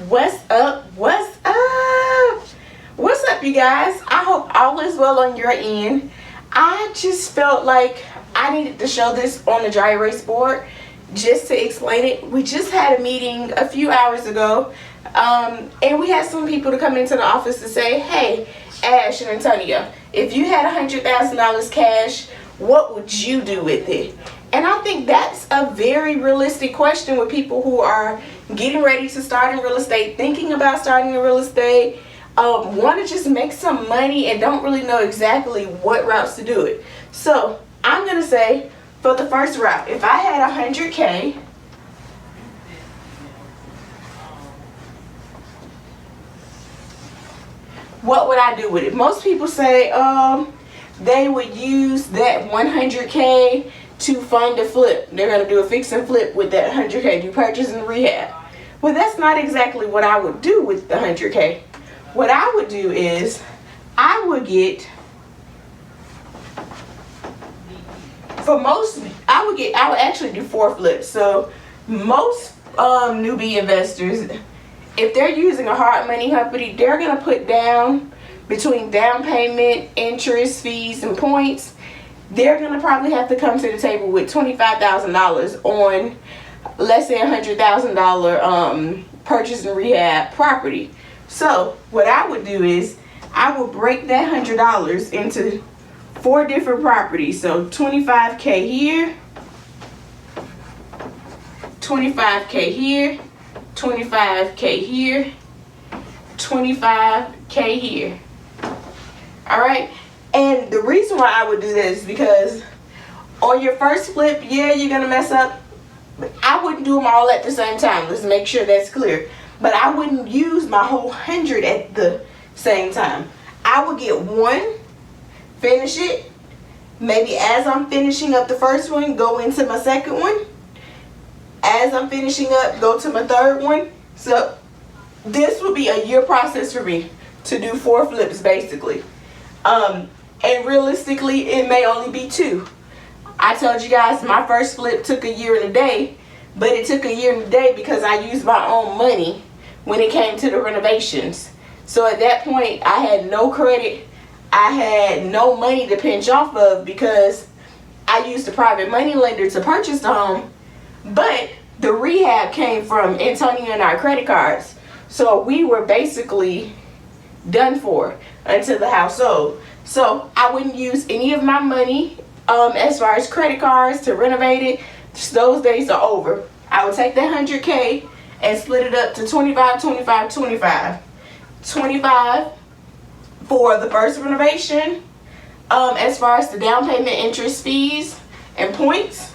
What's up? What's up? What's up, you guys? I hope all is well on your end. I just felt like I needed to show this on the dry erase board just to explain it. We just had a meeting a few hours ago, and we had some people to come into the office to say, hey, Ash and Antonio, if you had $100,000 cash, what would you do with it? And I think that's a very realistic question with people who are getting ready to start in real estate, thinking about starting in real estate, want to just make some money and don't really know exactly what routes to do it. So I'm going to say for the first route, if I had 100K, what would I do with it? Most people say they would use that 100K to fund a flip. They're going to do a fix and flip with that 100K, do purchase and rehab. Well, that's not exactly what I would do with the 100K. What I would do is I would actually do 4 flips. So most newbie investors, if they're using a hard money company, they're going to put down between down payment, interest, fees, and points. They're going to probably have to come to the table with $25,000 on, let's say, $100,000 purchase and rehab property. So what I would do is I would break that $100 into 4 different properties. So 25K here, 25K here, 25K here, 25K here. All right. And the reason why I would do this is because on your first flip, yeah, you're going to mess up. But I wouldn't do them all at the same time. Let's make sure that's clear. But I wouldn't use my whole 100 at the same time. I would get one, finish it. Maybe as I'm finishing up the first one, go into my second one. As I'm finishing up, go to my third one. So this would be a year process for me to do 4 flips basically. And realistically, it may only be 2. I told you guys my first flip took a year and a day, but it took a year and a day because I used my own money when it came to the renovations. So at that point, I had no credit. I had no money to pinch off of because I used a private money lender to purchase the home, but the rehab came from Antonio and our credit cards. So we were basically done for until the house sold. So I wouldn't use any of my money as far as credit cards to renovate it. Those days are over. I would take that 100K and split it up to 25, 25, 25. 25 for the first renovation. As far as the down payment, interest, fees, and points,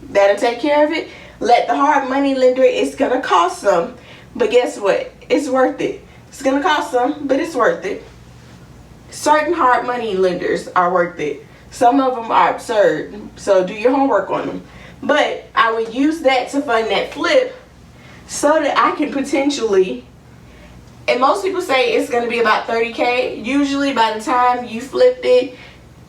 that'll take care of it. Let the hard money lender, it's going to cost some. But guess what? It's worth it. It's going to cost some, but it's worth it. Certain hard money lenders are worth it. Some of them are absurd. So do your homework on them. But I would use that to fund that flip so that I can potentially, and most people say it's going to be about 30K. Usually by the time you flipped it,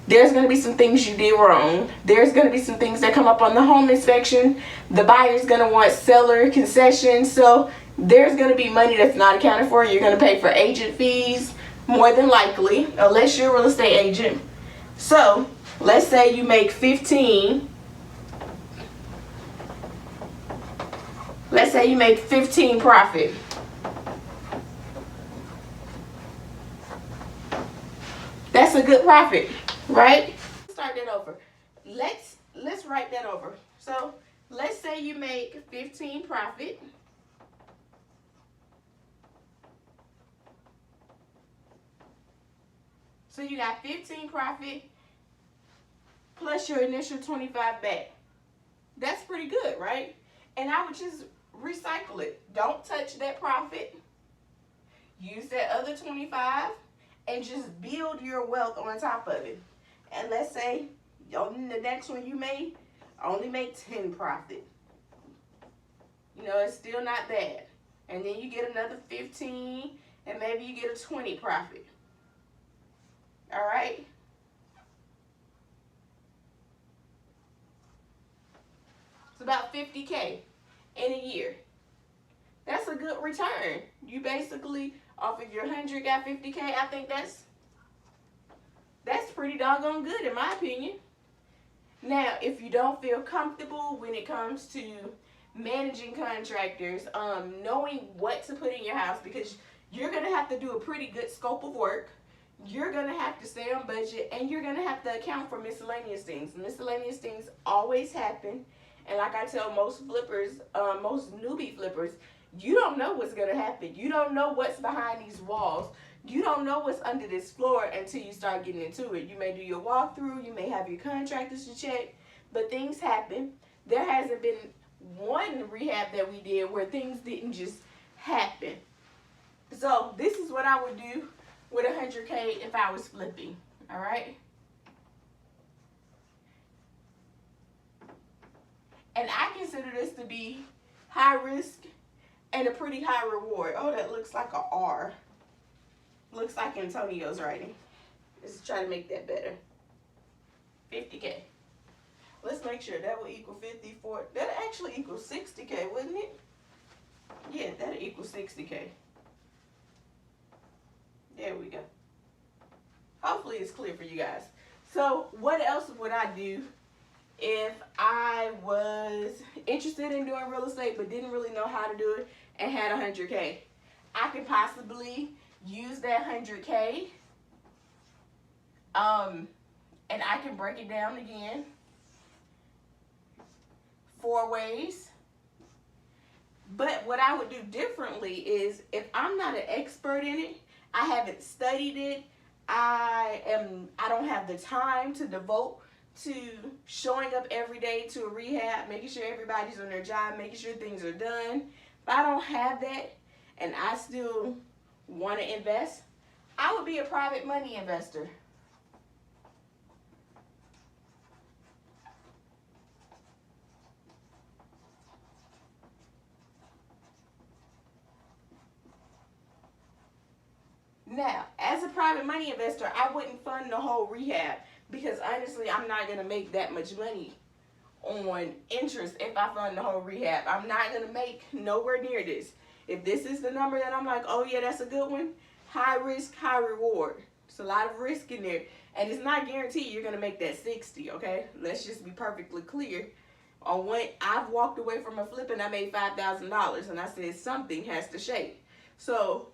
there's going to be some things you did wrong. There's going to be some things that come up on the home inspection. The buyer's going to want seller concessions. So there's going to be money that's not accounted for. You're going to pay for agent fees, more than likely, unless you're a real estate agent. So let's say you make 15. Let's say you make 15 profit. That's a good profit, right? Start that over. Let's write that over. So let's say you make 15 profit. So you got 15 profit plus your initial 25 back. That's pretty good, right? And I would just recycle it. Don't touch that profit. Use that other 25 and just build your wealth on top of it. And let's say on the next one you may only make 10 profit. You know, it's still not bad. And then you get another 15 and maybe you get a 20 profit. All right? It's about 50K in a year. That's a good return. You basically, off of your 100, got 50K. I think that's pretty doggone good in my opinion. Now, if you don't feel comfortable when it comes to managing contractors, knowing what to put in your house, because you're going to have to do a pretty good scope of work, you're going to have to stay on budget, and you're going to have to account for miscellaneous things. Miscellaneous things always happen, and like I tell most flippers, most newbie flippers, you don't know what's going to happen. You don't know what's behind these walls. You don't know what's under this floor until you start getting into it. You may do your walkthrough, you may have your contractors to check, but things happen. There hasn't been one rehab that we did where things didn't just happen. So this is what I would do with 100K if I was flipping, all right? And I consider this to be high risk and a pretty high reward. Oh, that looks like a R. Looks like Antonio's writing. Let's try to make that better. 50K. Let's make sure that will equal 54. That actually equals 60K, wouldn't it? Yeah, that'll equal 60K. There we go. Hopefully it's clear for you guys. So what else would I do if I was interested in doing real estate but didn't really know how to do it and had 100K? I could possibly use that 100K, and I can break it down again 4 ways. But what I would do differently is, if I'm not an expert in it, I haven't studied it, I don't have the time to devote to showing up every day to a rehab, making sure everybody's on their job, making sure things are done. If I don't have that and I still want to invest, I would be a private money investor. Now, as a private money investor, I wouldn't fund the whole rehab, because honestly, I'm not going to make that much money on interest if I fund the whole rehab. I'm not going to make nowhere near this. If this is the number that I'm like, oh yeah, that's a good one, high risk, high reward. It's a lot of risk in there. And it's not guaranteed you're going to make that 60, okay? Let's just be perfectly clear. On when I've walked away from a flip and I made $5,000 and I said something has to shake. So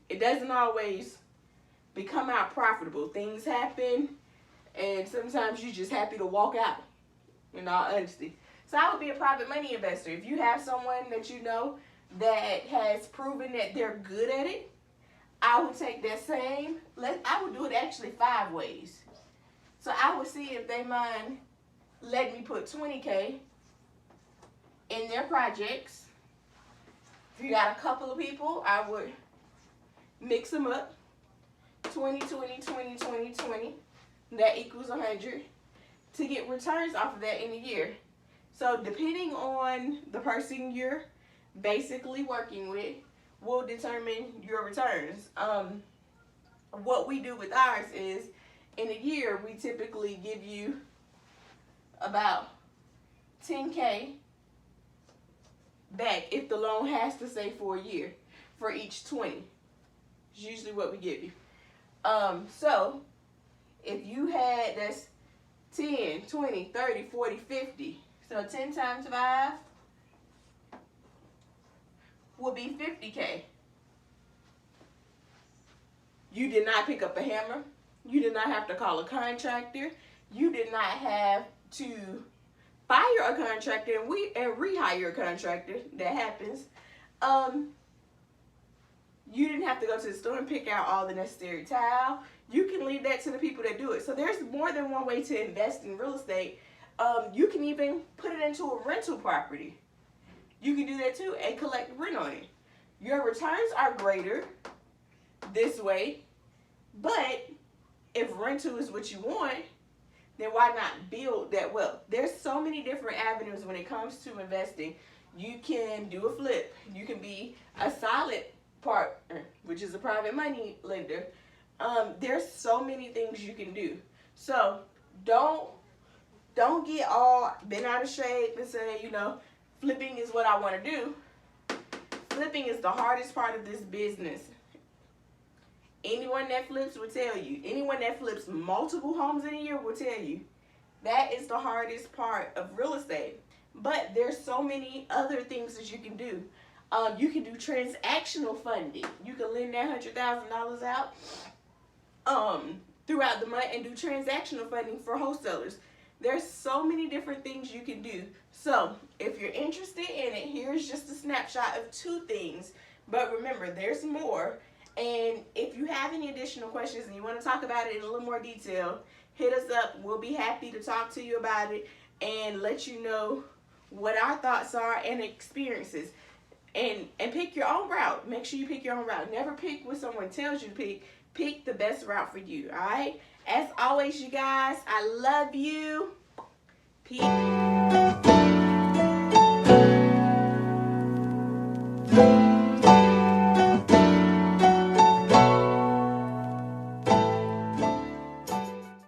it doesn't always become out profitable. Things happen, and sometimes you're just happy to walk out, in all honesty. So I would be a private money investor. If you have someone that you know that has proven that they're good at it, I would take that same, I would do it actually 5 ways. So I would see if they mind letting me put 20K in their projects. If you got a couple of people, I would mix them up. 20, 20, 20, 20, 20. That equals 100 to get returns off of that in a year. So depending on the person you're basically working with will determine your returns. What we do with ours is, in a year, we typically give you about 10K back if the loan has to stay for a year for each 20. It's usually what we give you. So if you had, that's 10, 20, 30, 40, 50. So 10 times 5 would be 50K. You did not pick up a hammer. You did not have to call a contractor. You did not have to fire a contractor and rehire a contractor. That happens. You didn't have to go to the store and pick out all the necessary tile. You can leave that to the people that do it. So there's more than one way to invest in real estate. You can even put it into a rental property. You can do that too and collect rent on it. Your returns are greater this way, but if rental is what you want, then why not build that wealth? There's so many different avenues when it comes to investing. You can do a flip. You can be a solid partner, which is a private money lender. There's so many things you can do. So don't get all bent out of shape and say, flipping is what I want to do. flipping is the hardest part of this business. Anyone that flips will tell you. Anyone that flips multiple homes in a year will tell you. That is the hardest part of real estate. But there's so many other things that you can do. You can do transactional funding. You can lend that $100,000 out throughout the month and do transactional funding for wholesalers. There's so many different things you can do. So if you're interested in it, here's just a snapshot of 2 things. But remember, there's more. And if you have any additional questions and you want to talk about it in a little more detail, hit us up. We'll be happy to talk to you about it and let you know what our thoughts are and experiences. And pick your own route. Make sure you pick your own route. Never pick what someone tells you to pick. Pick the best route for you, all right? As always, you guys, I love you. Peace.